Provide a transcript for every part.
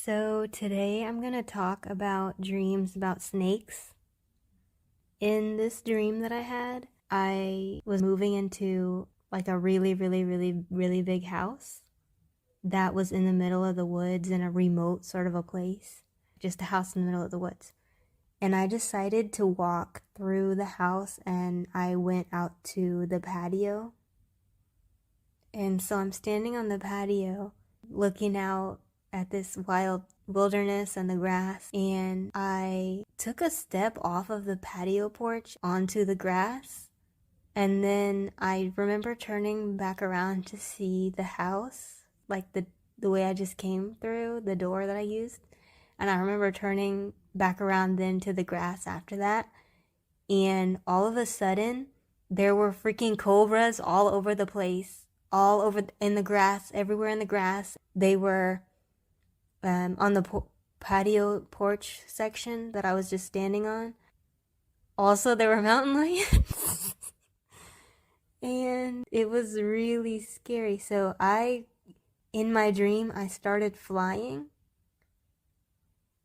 So today I'm going to talk about dreams about snakes. In this dream that I had, I was moving into like a really big house that was in the middle of the woods in a remote sort of a place, just a house in the middle of the woods. And I decided to walk through the house and I went out to the patio. And so I'm standing on the patio looking out at this wild wilderness and the grass, and I took a step off of the patio porch onto the grass, and then I remember turning back around to see the house, like the way I just came through, the door that I used, and I remember turning back around then to the grass after that, and all of a sudden, there were freaking cobras all over the place, all over in the grass, everywhere in the grass. They were on the patio porch section that I was just standing on. Also, there were mountain lions. And it was really scary. So in my dream, I started flying.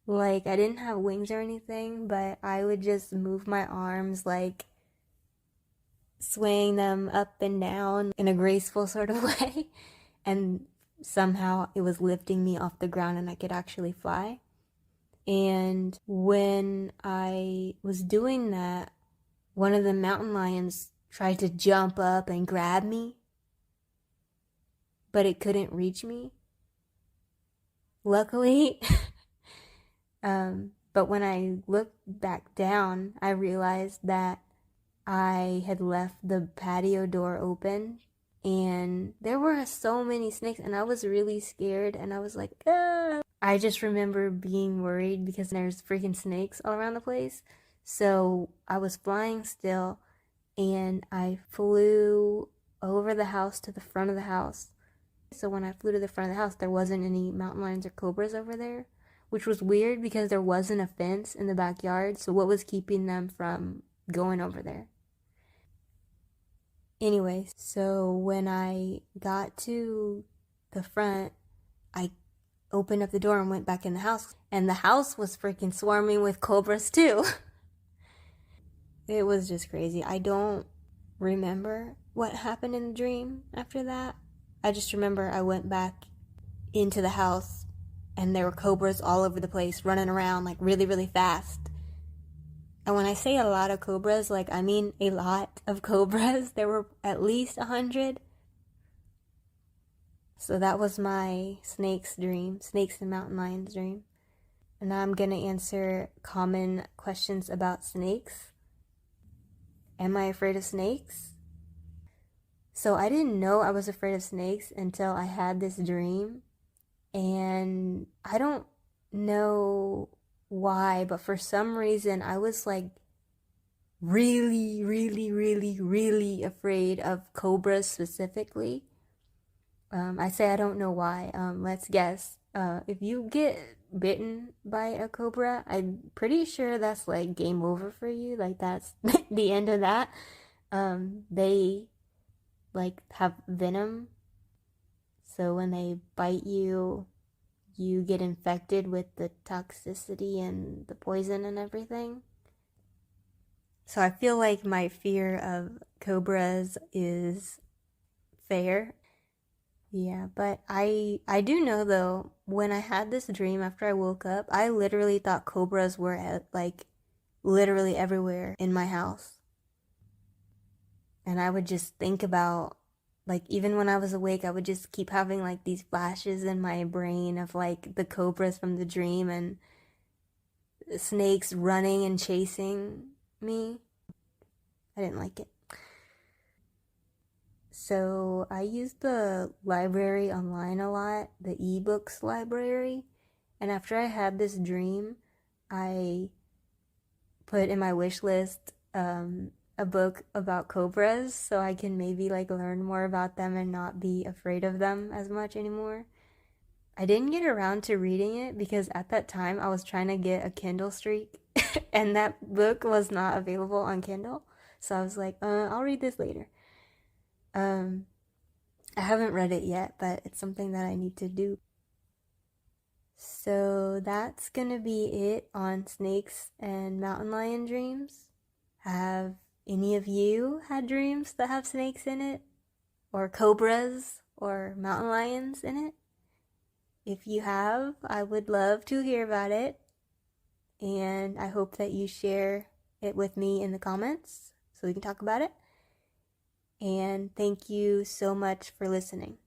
Like, I didn't have wings or anything, but I would just move my arms, like, swaying them up and down in a graceful sort of way. And somehow it was lifting me off the ground and I could actually fly. And when I was doing that, one of the mountain lions tried to jump up and grab me, but it couldn't reach me. Luckily. But when I looked back down, I realized that I had left the patio door open and there were so many snakes and I was really scared and I was like, ah. I just remember being worried because there's freaking snakes all around the place. So I was flying still and I flew over the house to the front of the house. So when I flew to the front of the house, there wasn't any mountain lions or cobras over there, which was weird because there wasn't a fence in the backyard. So what was keeping them from going over there? Anyways, so when I got to the front, I opened up the door and went back in the house, and the house was freaking swarming with cobras too. It was just crazy. I don't remember what happened in the dream after that. I just remember I went back into the house and there were cobras all over the place running around like really fast. And when I say a lot of cobras, like I mean a lot of cobras. There were at least 100. So that was my snakes dream, snakes and mountain lions dream. And now I'm gonna answer common questions about snakes. Am I afraid of snakes? So I didn't know I was afraid of snakes until I had this dream. And I don't know why, but for some reason I was like really afraid of cobras specifically. I say I don't know why. Let's guess. If you get bitten by a cobra, I'm pretty sure that's like game over for you. Like that's the end of that. They like have venom, so when they bite you, you get infected with the toxicity and the poison and everything. So I feel like my fear of cobras is fair. Yeah, but I do know though, when I had this dream after I woke up, I literally thought cobras were like literally everywhere in my house. And I would just think about, like, even when I was awake, I would just keep having like these flashes in my brain of like the cobras from the dream and snakes running and chasing me. I didn't like it. So I used the library online a lot, the ebooks library. And after I had this dream, I put in my wish list a book about cobras so I can maybe like learn more about them and not be afraid of them as much anymore. I didn't get around to reading it because at that time I was trying to get a Kindle streak and that book was not available on Kindle. So I was like, I'll read this later. I haven't read it yet, but it's something that I need to do. So that's gonna be it on snakes and mountain lion dreams. Have any of you had dreams that have snakes in it? Or cobras? Or mountain lions in it? If you have, I would love to hear about it. And I hope that you share it with me in the comments so we can talk about it. And thank you so much for listening.